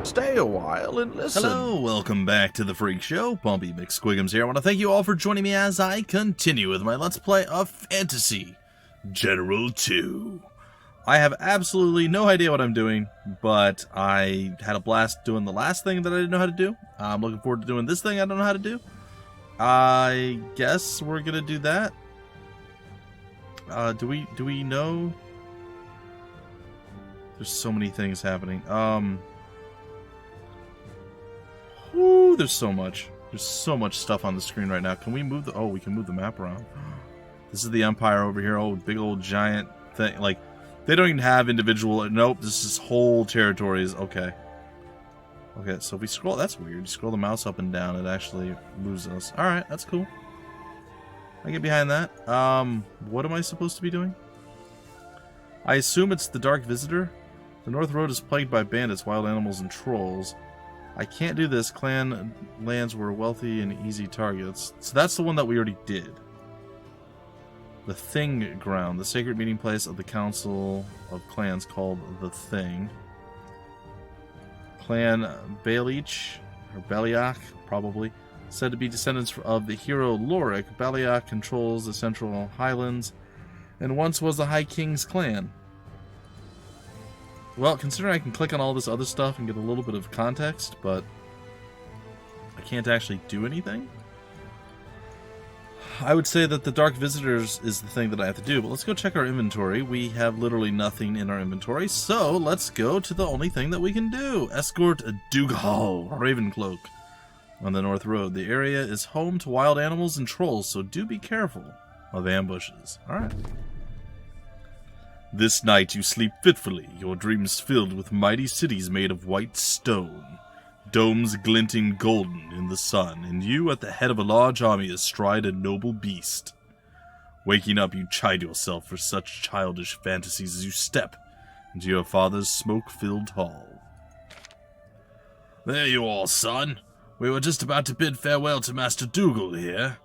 Stay a while and listen. Hello, welcome back to the Freak Show. Bumpy McSquigums here. I want to thank you all for joining me as I continue with my Let's Play of Fantasy General 2. I have absolutely no idea what I'm doing, but I had a blast doing the last thing that I didn't know how to do. I'm looking forward to doing this thing I don't know how to do. I guess we're gonna do that. Do we know? There's so many things happening. Ooh, there's so much. There's so much stuff on the screen right now. Can we move the... Oh, we can move the map around. This is the Empire over here. Oh, big old giant thing. Like, they don't even have individual... Nope, this is whole territories. Okay. Okay, so if we scroll... That's weird. You scroll the mouse up and down, it actually moves us. Alright, that's cool. I get behind that. What am I supposed to be doing? I assume it's the Dark Visitor. The North Road is plagued by bandits, wild animals, and trolls. I can't do this. Clan lands were wealthy and easy targets. So that's the one that we already did. The Thing Ground, the sacred meeting place of the Council of Clans called the Thing. Clan Balich, or Baliak, probably, said to be descendants of the hero Lorik. Baliak controls the Central Highlands and once was the High King's clan. Well, considering I can click on all this other stuff and get a little bit of context, but I can't actually do anything, I would say that the Dark Visitors is the thing that I have to do. But let's go check our inventory. We have literally nothing in our inventory, so let's go to the only thing that we can do. Escort Dougal Ravencloak on the North Road. The area is home to wild animals and trolls, so do be careful of ambushes. Alright. This night you sleep fitfully, your dreams filled with mighty cities made of white stone, domes glinting golden in the sun, and you at the head of a large army astride a noble beast. Waking up, you chide yourself for such childish fantasies as you step into your father's smoke-filled hall. There you are, son. We were just about to bid farewell to Master Dougal here.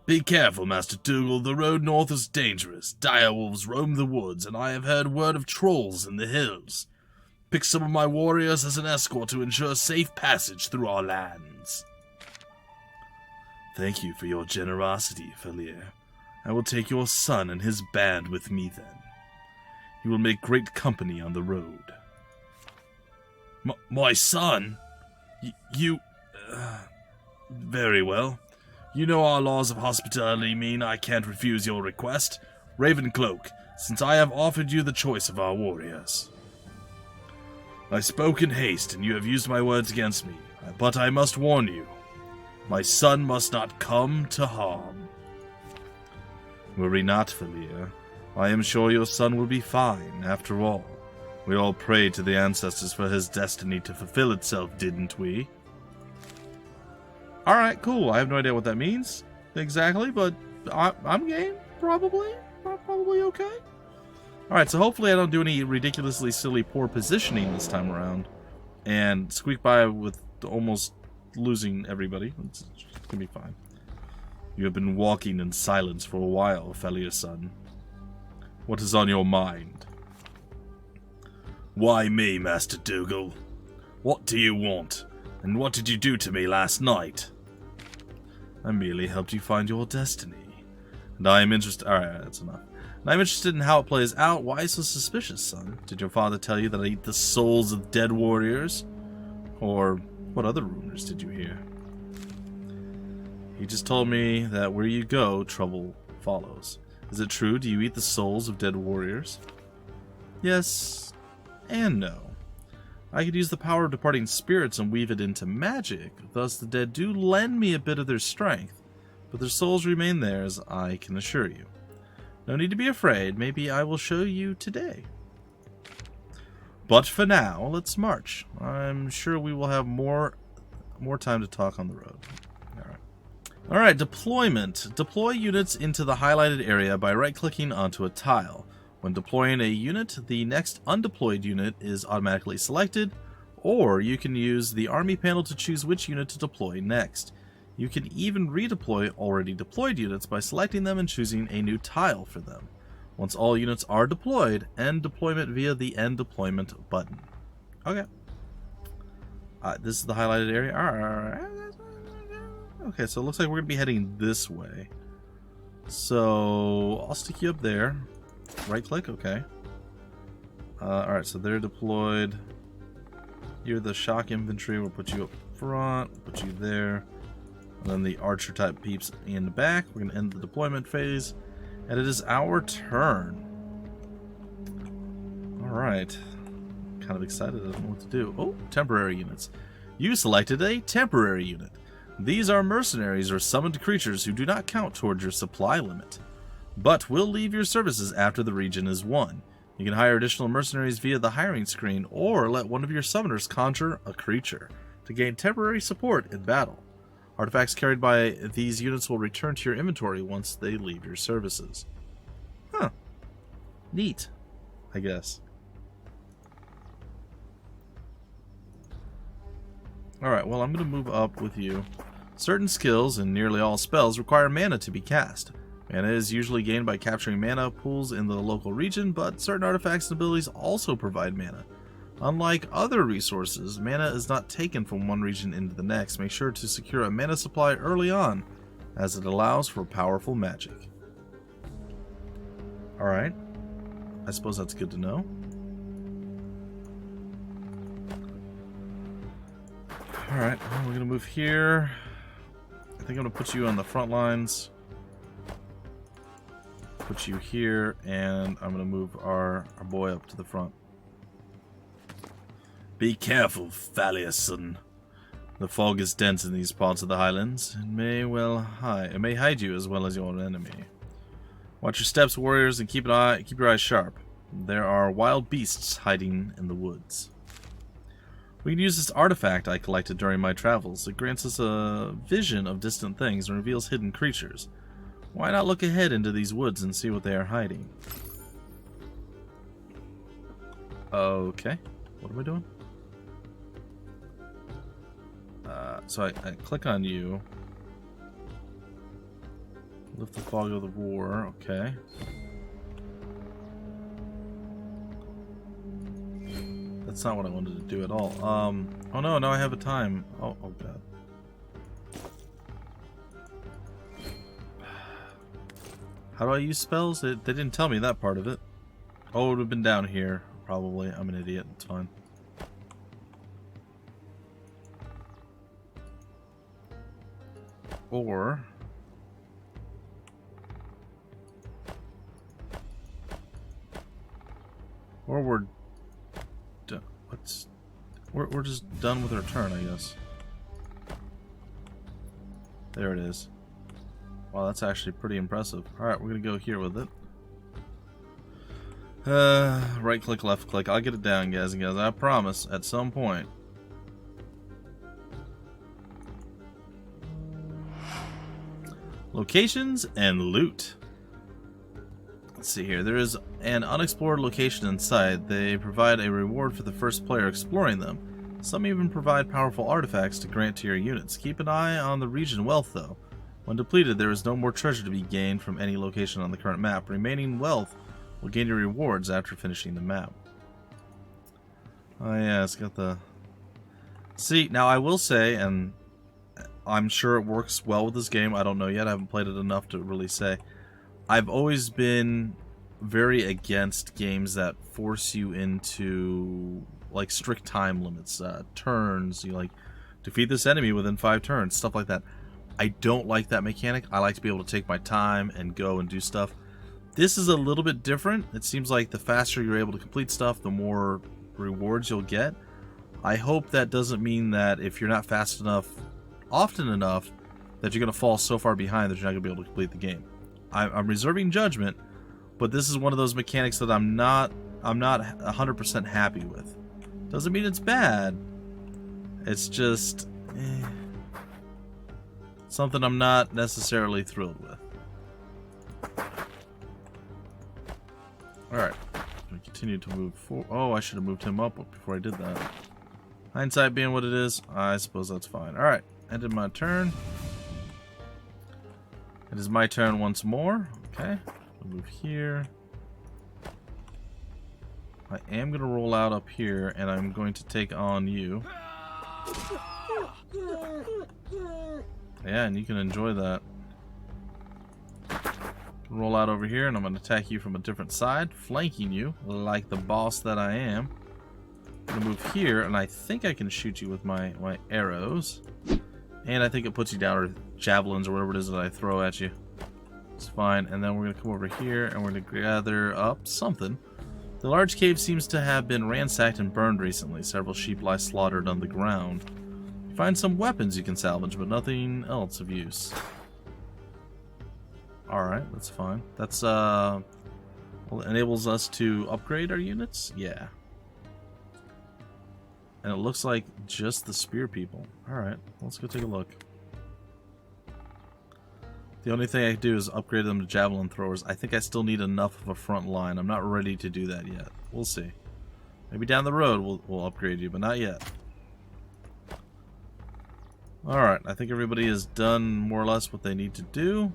Be careful, Master Dougal. The road north is dangerous. Direwolves roam the woods, and I have heard word of trolls in the hills. Pick some of my warriors as an escort to ensure safe passage through our lands. Thank you for your generosity, Falier. I will take your son and his band with me then. He will make great company on the road. My son? You... very well. You know our laws of hospitality mean I can't refuse your request. Ravencloak, since I have offered you the choice of our warriors. I spoke in haste, and you have used my words against me, but I must warn you. My son must not come to harm. Worry not, Falier. I am sure your son will be fine, after all. We all prayed to the ancestors for his destiny to fulfill itself, didn't we? Alright, cool. I have no idea what that means exactly, but I'm game, probably. Probably okay. Alright, so hopefully I don't do any ridiculously silly poor positioning this time around and squeak by with almost losing everybody. It's gonna be fine. You have been walking in silence for a while, Falier's son. What is on your mind? Why me, Master Dougal? What do you want? And what did you do to me last night? I merely helped you find your destiny. And I am interested... Alright, that's enough. And I'm interested in how it plays out. Why so suspicious, son? Did your father tell you that I eat the souls of dead warriors? Or what other rumors did you hear? He just told me that where you go, trouble follows. Is it true? Do you eat the souls of dead warriors? Yes and no. I could use the power of departing spirits and weave it into magic. Thus the dead do lend me a bit of their strength, but their souls remain theirs, I can assure you. No need to be afraid. Maybe I will show you today. But for now, let's march. I'm sure we will have more time to talk on the road. Alright, deployment. Deploy units into the highlighted area by right-clicking onto a tile. When deploying a unit, the next undeployed unit is automatically selected, or you can use the army panel to choose which unit to deploy next. You can even redeploy already deployed units by selecting them and choosing a new tile for them. Once all units are deployed, end deployment via the End Deployment button. Okay. This is the highlighted area. Alright. Okay, so it looks like we're going to be heading this way. So, I'll stick you up there. Right click, okay. Alright, so they're deployed. You're the shock infantry. We'll put you up front, put you there. And then the archer type peeps in the back. We're going to end the deployment phase. And it is our turn. Alright. Kind of excited. I don't know what to do. Oh, temporary units. You selected a temporary unit. These are mercenaries or summoned creatures who do not count towards your supply limit, but will leave your services after the region is won. You can hire additional mercenaries via the hiring screen, or let one of your summoners conjure a creature to gain temporary support in battle. Artifacts carried by these units will return to your inventory once they leave your services. Huh. Neat, I guess. Alright, well, I'm going to move up with you. Certain skills and nearly all spells require mana to be cast. Mana is usually gained by capturing mana pools in the local region, but certain artifacts and abilities also provide mana. Unlike other resources, mana is not taken from one region into the next. Make sure to secure a mana supply early on, as it allows for powerful magic. Alright, I suppose that's good to know. Alright, well, we're going to move here. I think I'm going to put you on the front lines. Put you here, and I'm going to move our boy up to the front. Be careful, Thaliason. The fog is dense in these parts of the highlands. It may hide you as well as your enemy. Watch your steps, warriors, and keep your eyes sharp. There are wild beasts hiding in the woods. We can use this artifact I collected during my travels. It grants us a vision of distant things and reveals hidden creatures. Why not look ahead into these woods and see what they are hiding? Okay. What am I doing? So I click on you. Lift the fog of the war. Okay. That's not what I wanted to do at all. Oh no, now I have a time. Oh god. How do I use spells? They didn't tell me that part of it. Oh, it would have been down here, probably. I'm an idiot. It's fine. Or we're done. We're just done with our turn, I guess. There it is. Wow, that's actually pretty impressive. Alright, we're gonna go here with it. Right click, left click. I'll get it down, guys and gals. I promise, at some point. Locations and loot. Let's see here. There is an unexplored location inside. They provide a reward for the first player exploring them. Some even provide powerful artifacts to grant to your units. Keep an eye on the region wealth, though. When depleted, there is no more treasure to be gained from any location on the current map. Remaining wealth will gain your rewards after finishing the map. Oh yeah, it's got the... See, now I will say, and I'm sure it works well with this game. I don't know yet. I haven't played it enough to really say. I've always been very against games that force you into like strict time limits, turns. You like defeat this enemy within 5 turns, stuff like that. I don't like that mechanic. I like to be able to take my time and go and do stuff. This is a little bit different. It seems like the faster you're able to complete stuff, the more rewards you'll get. I hope that doesn't mean that if you're not fast enough, often enough, that you're going to fall so far behind that you're not going to be able to complete the game. I'm reserving judgment, but this is one of those mechanics that I'm not 100% happy with. Doesn't mean it's bad. It's just something I'm not necessarily thrilled with. Alright. We continue to move forward. Oh, I should have moved him up before I did that. Hindsight being what it is, I suppose that's fine. Alright. Ended my turn. It is my turn once more. Okay. We'll move here. I am going to roll out up here, and I'm going to take on you. Yeah, and you can enjoy that. Roll out over here, and I'm going to attack you from a different side, flanking you like the boss that I am. I'm going to move here, and I think I can shoot you with my arrows. And I think it puts you down, or javelins, or whatever it is that I throw at you. It's fine. And then we're going to come over here, and we're going to gather up something. The large cave seems to have been ransacked and burned recently. Several sheep lie slaughtered on the ground. You find some weapons you can salvage, but nothing else of use. Alright, that's fine. That's, well, enables us to upgrade our units? Yeah. And it looks like just the spear people. Alright, let's go take a look. The only thing I can do is upgrade them to javelin throwers. I think I still need enough of a front line. I'm not ready to do that yet. We'll see. Maybe down the road we'll upgrade you, but not yet. Alright, I think everybody has done more or less what they need to do.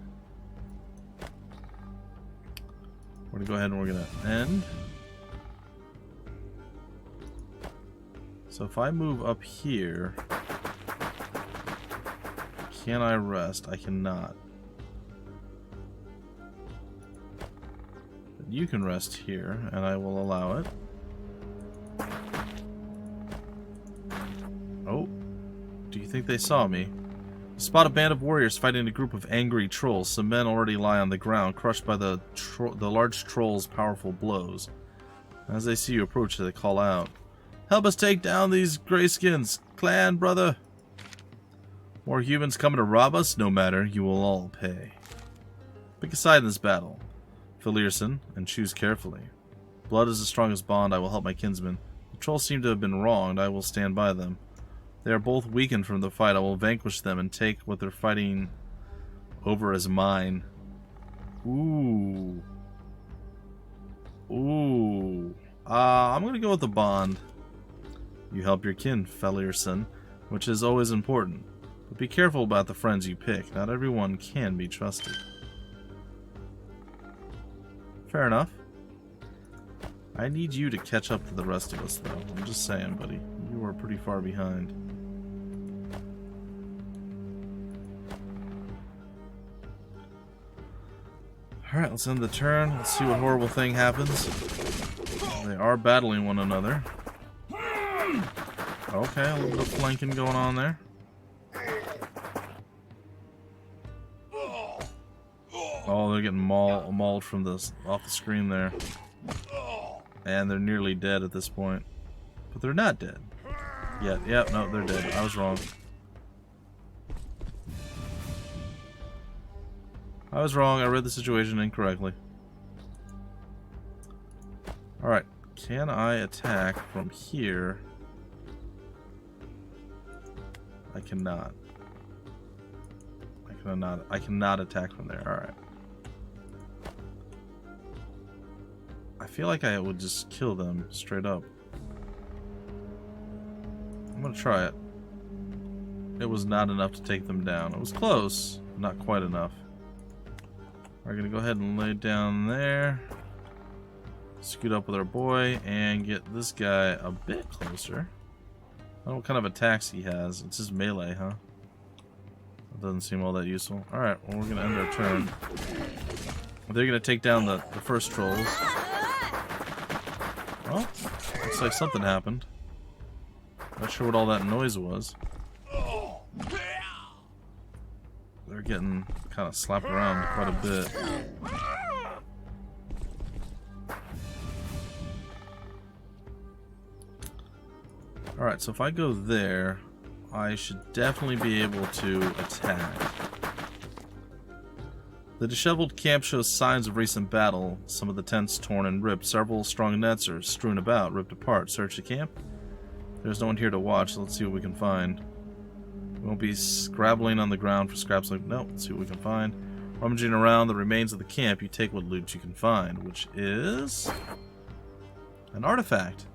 We're going to go ahead and we're going to end. So if I move up here, can I rest? I cannot. But you can rest here, and I will allow it. Oh, do you think they saw me? Spot a band of warriors fighting a group of angry trolls. Some men already lie on the ground, crushed by the large troll's powerful blows. As they see you approach, they call out, "Help us take down these grayskins, clan brother! More humans coming to rob us? No matter, you will all pay. Pick a side in this battle, Philirson, and choose carefully. Blood is the strongest bond. I will help my kinsmen. The trolls seem to have been wronged. I will stand by them. They are both weakened from the fight. I will vanquish them and take what they're fighting over as mine." Ooh. Ooh. I'm going to go with the bond. You help your kin, Philirson, which is always important. But be careful about the friends you pick. Not everyone can be trusted. Fair enough. I need you to catch up to the rest of us, though. I'm just saying, buddy. You are pretty far behind. Alright, let's end the turn. Let's see what horrible thing happens. They are battling one another. Okay, a little bit of flanking going on there. Oh, they're getting mauled from this off the screen there. And they're nearly dead at this point. But they're not dead. Yet. Yep, no, they're dead. I was wrong. I was wrong. I read the situation incorrectly. Alright. Can I attack from here? I cannot. I cannot attack from there. Alright. I feel like I would just kill them straight up. I'm gonna try it. It was not enough to take them down. It was close, but not quite enough. We're gonna go ahead and lay down there. Scoot up with our boy and get this guy a bit closer. I don't know what kind of attacks he has. It's just melee, huh? That doesn't seem all that useful. Alright, well, we're gonna end our turn. They're gonna take down the first trolls. Well, looks like something happened. Not sure what all that noise was. They're getting kind of slapped around quite a bit. Alright, so if I go there, I should definitely be able to attack. The disheveled camp shows signs of recent battle. Some of the tents torn and ripped. Several strong nets are strewn about, ripped apart. Search the camp. There's no one here to watch, so let's see what we can find. We won't be scrabbling on the ground for scraps like... No, let's see what we can find. Rummaging around the remains of the camp, you take what loot you can find, which is... an artifact.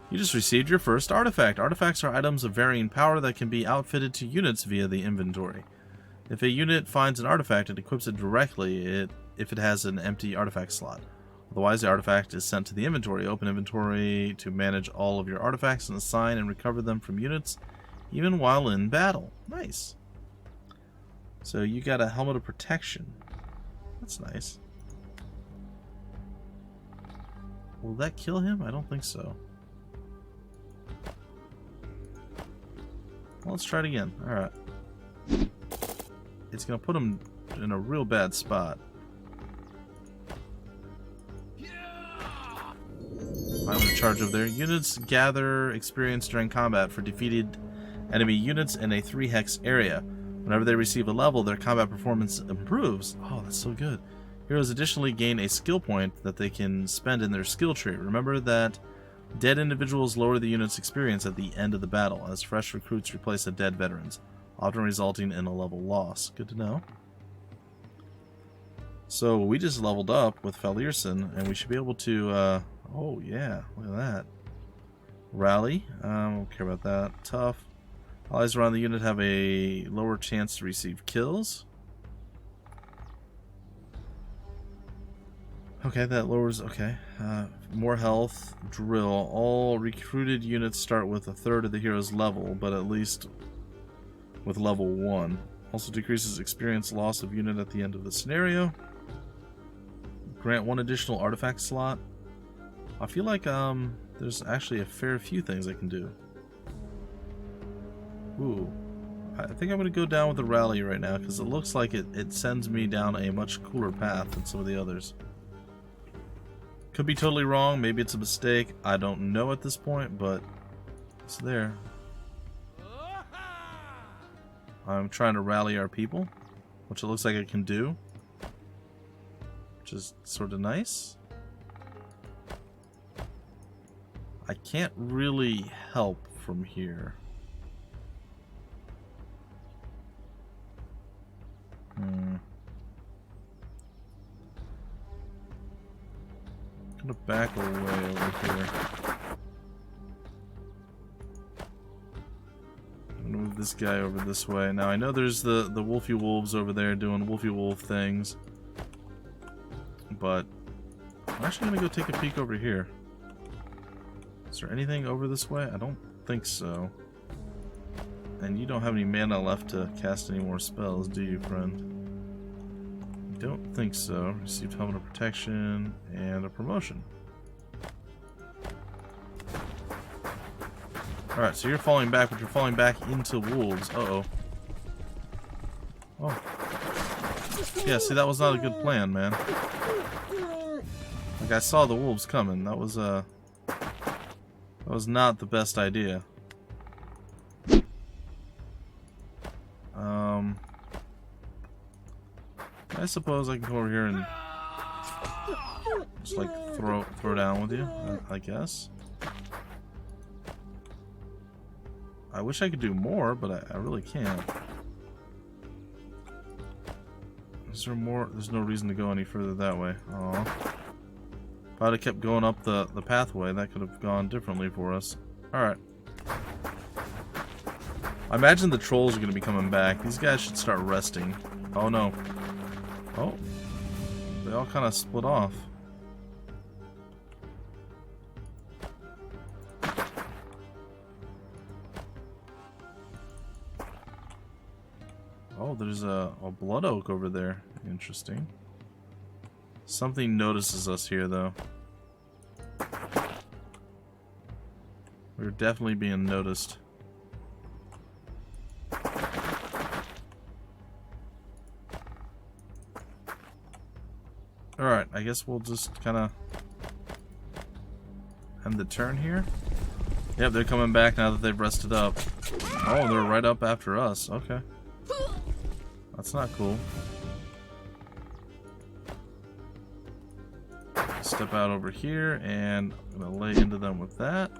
You just received your first artifact. Artifacts are items of varying power that can be outfitted to units via the inventory. If a unit finds an artifact, it equips it directly if it has an empty artifact slot. Otherwise, the artifact is sent to the inventory. Open inventory to manage all of your artifacts and assign and recover them from units even while in battle. Nice. So you got a helmet of protection. That's nice. Will that kill him? I don't think so. Well, let's try it again. Alright. It's going to put him in a real bad spot. I'm going to charge over there. Units gather experience during combat for defeated enemy units in a 3-hex area. Whenever they receive a level, their combat performance improves. Oh, that's so good. Heroes additionally gain a skill point that they can spend in their skill tree. Remember that dead individuals lower the unit's experience at the end of the battle, as fresh recruits replace the dead veterans, often resulting in a level loss. Good to know. So we just leveled up with Falirson, and we should be able to, oh yeah, look at that. Rally, don't care about that. Tough. Allies around the unit have a lower chance to receive kills. Okay, that lowers, okay. More health, drill. All recruited units start with 1/3 of the hero's level, but at least with level 1. Also decreases experience loss of unit at the end of the scenario. Grant 1 additional artifact slot. I feel like there's actually a fair few things I can do. Ooh. I think I'm going to go down with the rally right now, because it looks like it sends me down a much cooler path than some of the others. Could be totally wrong, maybe it's a mistake, I don't know at this point, but it's there. I'm trying to rally our people, which it looks like I can do, which is sort of nice. I can't really help from here. I'm gonna back away over here. I'm gonna move this guy over this way. Now I know there's the wolfy wolves over there doing wolfy wolf things, but I'm actually gonna go take a peek over here. Is there anything over this way? I don't think so. And you don't have any mana left to cast any more spells, do you, friend? I don't think so. Received helmet of protection and a promotion. Alright, so you're falling back, but you're falling back into wolves. Uh-oh. Oh. Yeah, see, that was not a good plan, man. Like, I saw the wolves coming. That was not the best idea. I suppose I can go over here and just like throw down with you, I guess. I wish I could do more, but I really can't. Is there more? There's no reason to go any further that way. Aw. If I'd have kept going up the pathway, that could have gone differently for us. Alright. I imagine the trolls are going to be coming back. These guys should start resting. Oh no. Oh. They all kind of split off. Oh, there's a blood oak over there. Interesting. Something notices us here, though. We're definitely being noticed. Alright, I guess we'll just kind of end the turn here. Yep, they're coming back now that they've rested up. Oh, they're right up after us. Okay. That's not cool. Step out over here, and I'm going to lay into them with that.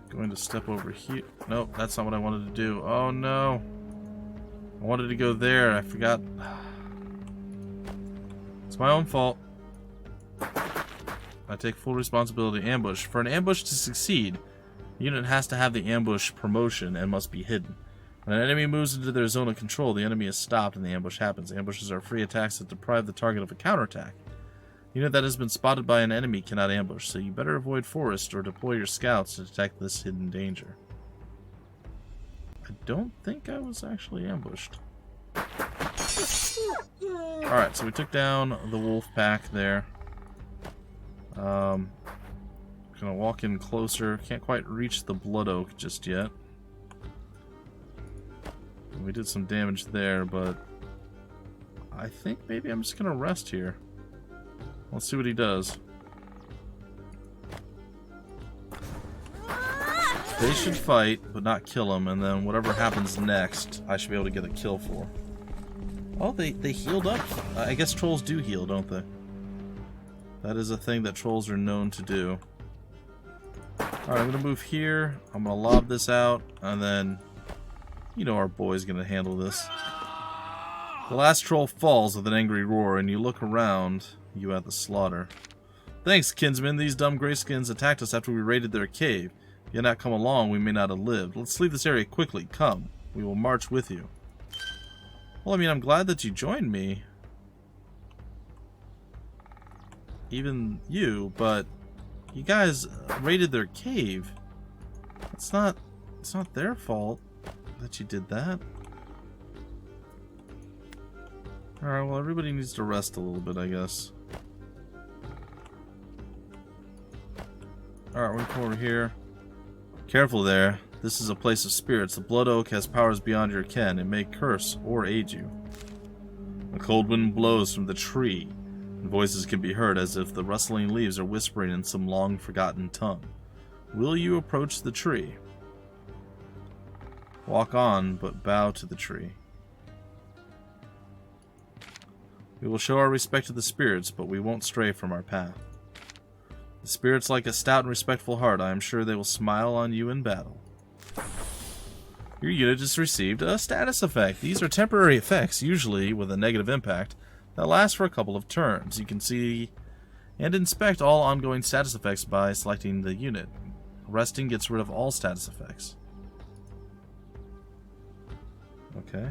Going to step over here. Nope, that's not what I wanted to do. Oh no. I wanted to go there. I forgot. It's my own fault. I take full responsibility. Ambush. For an ambush to succeed, the unit has to have the ambush promotion and must be hidden. When an enemy moves into their zone of control, the enemy is stopped and the ambush happens. Ambushes are free attacks that deprive the target of a counterattack. The unit that has been spotted by an enemy cannot ambush, so you better avoid forest or deploy your scouts to detect this hidden danger. I don't think I was actually ambushed. Alright, so we took down the wolf pack there. Gonna walk in closer. Can't quite reach the blood oak just yet. We did some damage there, but I think maybe I'm just gonna rest here. Let's see what he does. They should fight, but not kill him, and then whatever happens next, I should be able to get a kill for. Oh, they healed up? I guess trolls do heal, don't they? That is a thing that trolls are known to do. Alright, I'm gonna move here. I'm gonna lob this out, and then you know our boy's gonna handle this. The last troll falls with an angry roar, and you look around, you at the slaughter. Thanks, kinsman. These dumb grayskins attacked us after we raided their cave. If you had not come along, we may not have lived. Let's leave this area quickly. Come. We will march with you. Well, I mean, I'm glad that you joined me. Even you, but you guys raided their cave. It's not their fault that you did that. Alright, well, everybody needs to rest a little bit, I guess. Alright, we're gonna come over here. Careful there. This is a place of spirits. The blood oak has powers beyond your ken. It may curse or aid you. A cold wind blows from the tree, and voices can be heard as if the rustling leaves are whispering in some long-forgotten tongue. Will you approach the tree? Walk on, but bow to the tree. We will show our respect to the spirits, but we won't stray from our path. The spirits like a stout and respectful heart. I am sure they will smile on you in battle. Your unit just received a status effect. These are temporary effects, usually with a negative impact, that last for a couple of turns. You can see and inspect all ongoing status effects by selecting the unit. Resting gets rid of all status effects. Okay.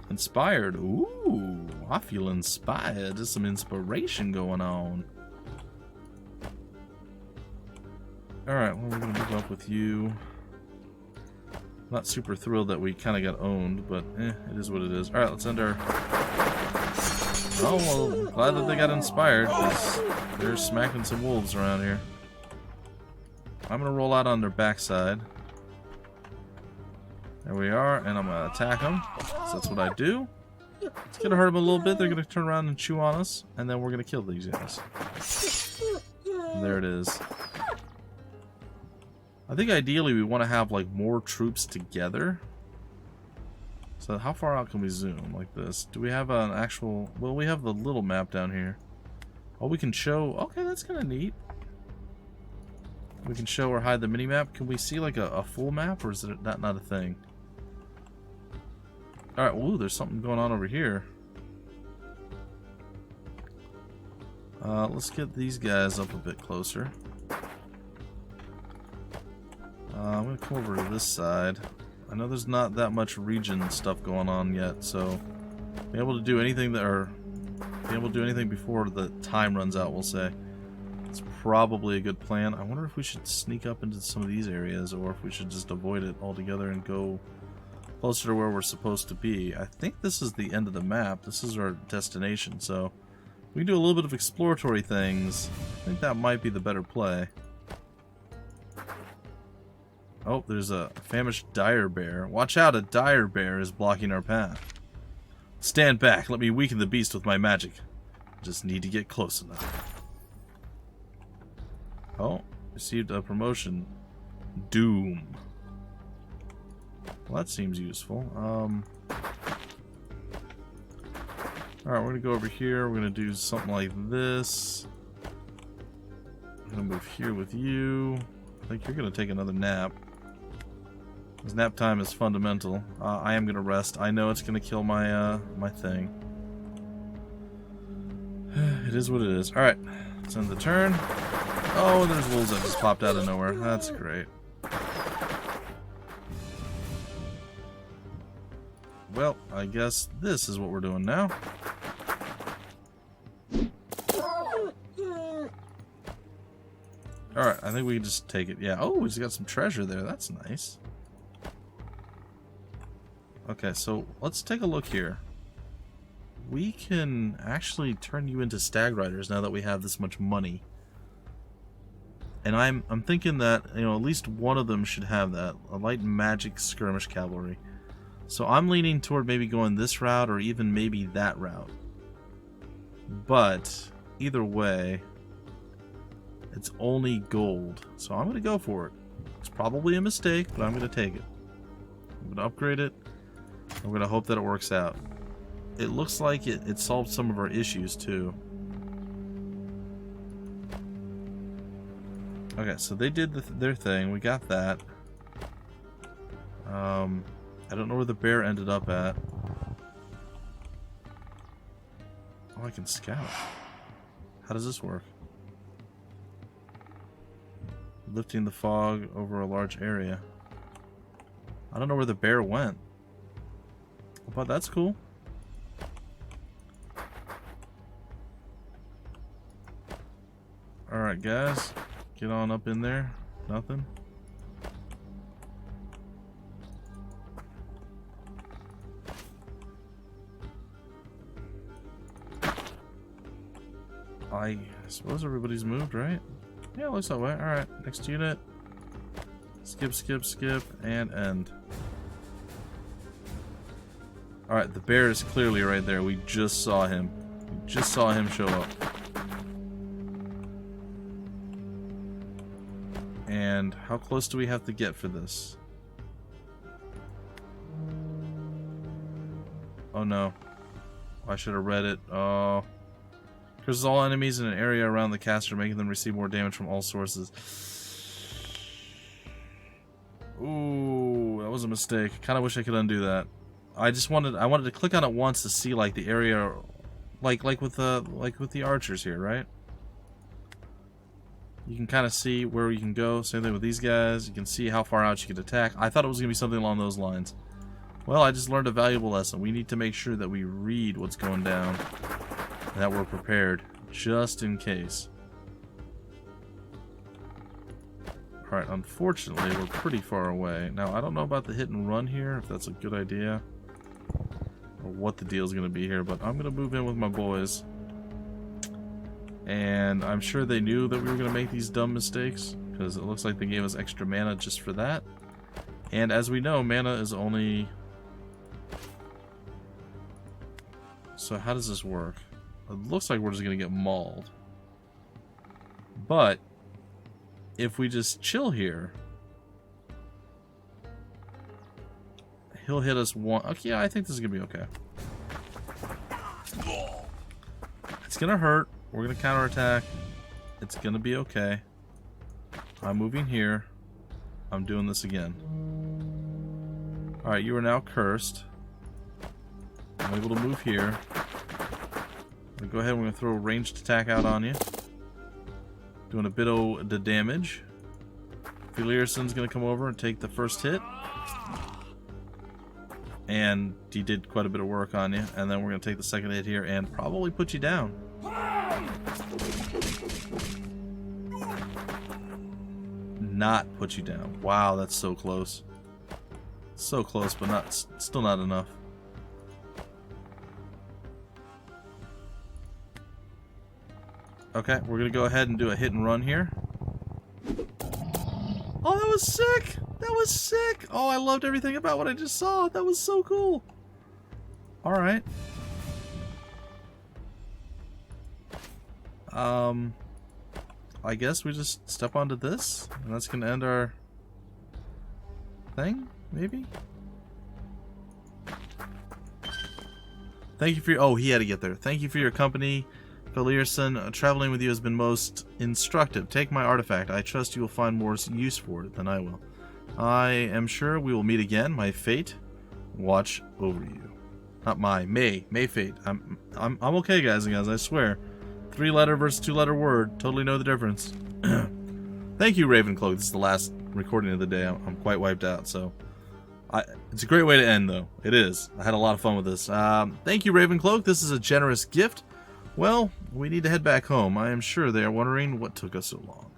Inspired. Ooh, I feel inspired. There's some inspiration going on. Alright, well, we're going to move up with you. Not super thrilled that we kind of got owned, but it is what it is. Alright, let's end our... Oh, well, glad that they got inspired, because they're smacking some wolves around here. I'm going to roll out on their backside. There we are, and I'm going to attack them. So that's what I do. It's going to hurt them a little bit. They're going to turn around and chew on us, and then we're going to kill these guys. And there it is. I think ideally we want to have like more troops together. So how far out can we zoom like this? Do we have an actual... Well, we have the little map down here. Oh, we can show... Okay, that's kind of neat. We can show or hide the mini-map. Can we see like a full map, or is it not a thing? Alright, ooh, there's something going on over here. Let's get these guys up a bit closer. I'm going to come over to this side. I know there's not that much region stuff going on yet, so be able to do anything before the time runs out, we'll say. It's probably a good plan. I wonder if we should sneak up into some of these areas, or if we should just avoid it altogether and go closer to where we're supposed to be. I think this is the end of the map. This is our destination, so we can do a little bit of exploratory things. I think that might be the better play. Oh, there's a famished dire bear. Watch out, a dire bear is blocking our path. Stand back, let me weaken the beast with my magic. Just need to get close enough. Oh, received a promotion. Doom. Well, that seems useful. Alright, we're gonna go over here. We're gonna do something like this. I'm gonna move here with you. I think you're gonna take another nap. Because nap time is fundamental. I am gonna rest. I know it's gonna kill my my thing. It is what it is. Alright, let's end the turn. Oh, there's wolves that just popped out of nowhere. That's great. Well, I guess this is what we're doing now. Alright, I think we can just take it. Yeah, oh, we just got some treasure there. That's nice. Okay, so let's take a look here. We can actually turn you into stag riders now that we have this much money. And I'm thinking that, you know, at least one of them should have that. A light magic skirmish cavalry. So I'm leaning toward maybe going this route or even maybe that route. But either way, it's only gold. So I'm going to go for it. It's probably a mistake, but I'm going to take it. I'm going to upgrade it. I'm going to hope that it works out. It looks like it solved some of our issues too. Okay, so they did their thing. We got that. I don't know where the bear ended up at. Oh, I can scout. How does this work? Lifting the fog over a large area. I don't know where the bear went. But that's cool. Alright, guys. Get on up in there. Nothing. I suppose everybody's moved, right? Yeah, it looks that way. Alright, next unit. Skip, skip, skip, and end. Alright, the bear is clearly right there. We just saw him. We just saw him show up. And how close do we have to get for this? Oh no. I should have read it. Oh. Curses all enemies in an area around the caster, making them receive more damage from all sources. Ooh, that was a mistake. Kinda wish I could undo that. I wanted to click on it once to see like the area like with the archers here, right? You can kind of see where you can go. Same thing with these guys. You can see how far out you can attack. I thought it was going to be something along those lines. Well, I just learned a valuable lesson. We need to make sure that we read what's going down. And that we're prepared. Just in case. Alright, unfortunately, we're pretty far away. Now, I don't know about the hit and run here, if that's a good idea. Or what the deal's going to be here, but I'm going to move in with my boys. And I'm sure they knew that we were going to make these dumb mistakes, because it looks like they gave us extra mana just for that. And as we know, mana is only... So how does this work? It looks like we're just going to get mauled. But, if we just chill here, he'll hit us one... Okay, yeah, I think this is going to be okay. It's going to hurt. We're going to counterattack. It's going to be okay. I'm moving here. I'm doing this again. Alright, you are now cursed. I'm able to move here. I'm going to go ahead and we're going to throw a ranged attack out on you. Doing a bit of the damage. Felierson's going to come over and take the first hit. And he did quite a bit of work on you. And then we're going to take the second hit here and probably put you down. Not put you down. Wow, that's so close. So close, but still not enough. Okay, we're gonna go ahead and do a hit and run here. Oh, that was sick! That was sick! Oh, I loved everything about what I just saw. That was so cool. Alright. I guess we just step onto this, and that's gonna end our thing, maybe? Thank you for your... Oh, he had to get there. Thank you for your company, Felierson. Traveling with you has been most instructive. Take my artifact. I trust you will find more use for it than I will. I am sure we will meet again. My fate watch over you. Not my, May fate. I'm okay, guys and guys, I swear. 3-letter versus 2-letter word. Totally know the difference. Thank you, Ravencloak. This is the last recording of the day. I'm quite wiped out, so... it's a great way to end, though. It is. I had a lot of fun with this. Thank you, Ravencloak. This is a generous gift. Well, we need to head back home. I am sure they are wondering what took us so long.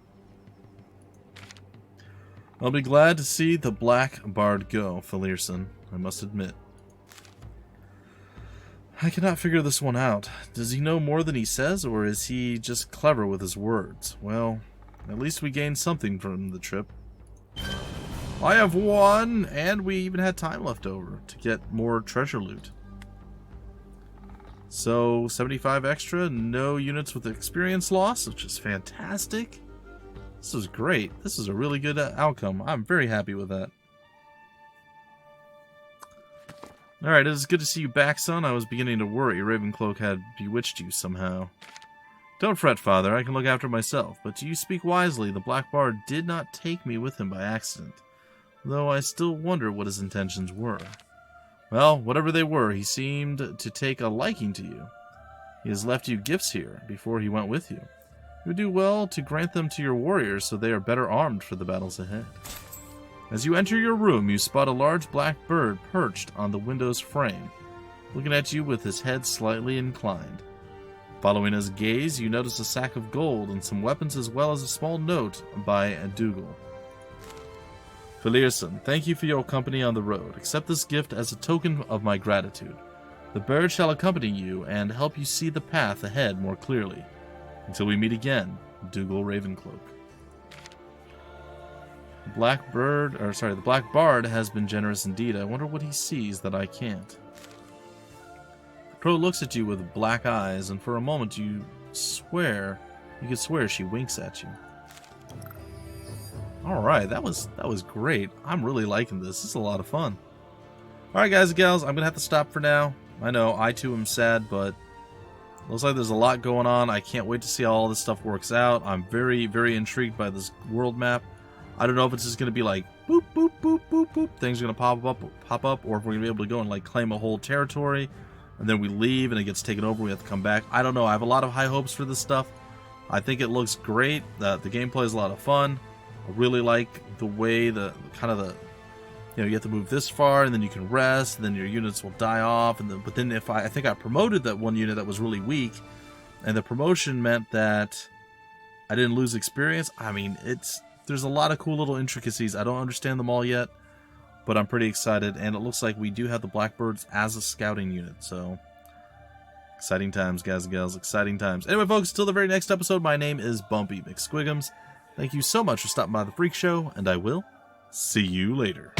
I'll be glad to see the Black Bard go, Felierson, I must admit. I cannot figure this one out. Does he know more than he says, or is he just clever with his words? Well, at least we gained something from the trip. I have won, and we even had time left over to get more treasure loot. So, 75 extra, no units with experience loss, which is fantastic. This is great. This is a really good outcome. I'm very happy with that. Alright, it is good to see you back, son. I was beginning to worry Ravencloak had bewitched you somehow. Don't fret, father. I can look after myself. But you speak wisely. The Black Bard did not take me with him by accident, though I still wonder what his intentions were. Well, whatever they were, he seemed to take a liking to you. He has left you gifts here before he went with you. You would do well to grant them to your warriors so they are better armed for the battles ahead. As you enter your room, you spot a large black bird perched on the window's frame, looking at you with his head slightly inclined. Following his gaze, you notice a sack of gold and some weapons as well as a small note by Dougal. Felierson, thank you for your company on the road. Accept this gift as a token of my gratitude. The bird shall accompany you and help you see the path ahead more clearly. Until we meet again, Dougal Ravencloak. The Black Bard has been generous indeed. I wonder what he sees that I can't. The crow looks at you with black eyes, and for a moment you could swear she winks at you. Alright, that was great. I'm really liking this. This is a lot of fun. Alright, guys and gals, I'm going to have to stop for now. I know, I too am sad, but looks like there's a lot going on. I can't wait to see how all this stuff works out. I'm very, very intrigued by this world map. I don't know if it's just going to be like, boop, boop, boop, boop, boop. Things are going to pop up, or if we're going to be able to go and like claim a whole territory, and then we leave and it gets taken over, we have to come back. I don't know. I have a lot of high hopes for this stuff. I think it looks great. The gameplay is a lot of fun. I really like the way you have to move this far, and then you can rest, and then your units will die off, but then if I think I promoted that one unit that was really weak, and the promotion meant that I didn't lose experience. I mean, there's a lot of cool little intricacies. I don't understand them all yet, but I'm pretty excited, and it looks like we do have the Blackbirds as a scouting unit, so exciting times, guys and gals, exciting times. Anyway, folks, till the very next episode, my name is Bumpy McSquigums. Thank you so much for stopping by the Freak Show, and I will see you later.